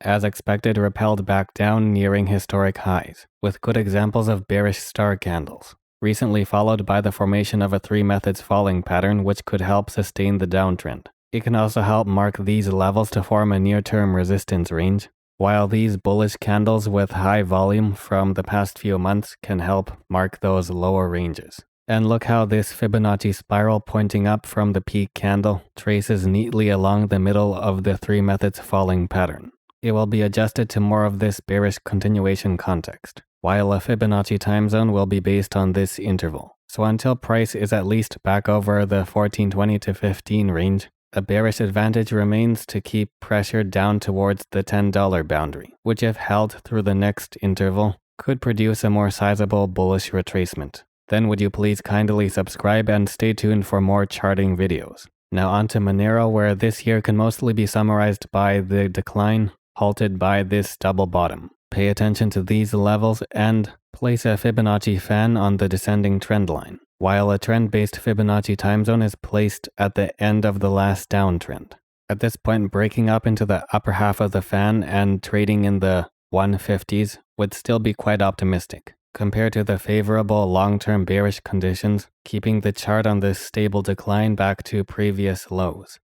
as expected, repelled back down, nearing historic highs, with good examples of bearish star candles, recently followed by the formation of a 3 methods falling pattern which could help sustain the downtrend. It can also help mark these levels to form a near-term resistance range, while these bullish candles with high volume from the past few months can help mark those lower ranges. And look how this Fibonacci spiral pointing up from the peak candle traces neatly along the middle of the 3 methods falling pattern. It will be adjusted to more of this bearish continuation context, while a Fibonacci time zone will be based on this interval. So until price is at least back over the 1420 to 15 range, a bearish advantage remains to keep pressure down towards the $10 boundary, which if held through the next interval, could produce a more sizable bullish retracement. Then would you please kindly subscribe and stay tuned for more charting videos. Now on to Monero, where this here can mostly be summarized by the decline halted by this double bottom. Pay attention to these levels and place a Fibonacci fan on the descending trend line, while a trend-based Fibonacci time zone is placed at the end of the last downtrend. At this point, breaking up into the upper half of the fan and trading in the 150s would still be quite optimistic, compared to the favorable long-term bearish conditions, keeping the chart on this stable decline back to previous lows.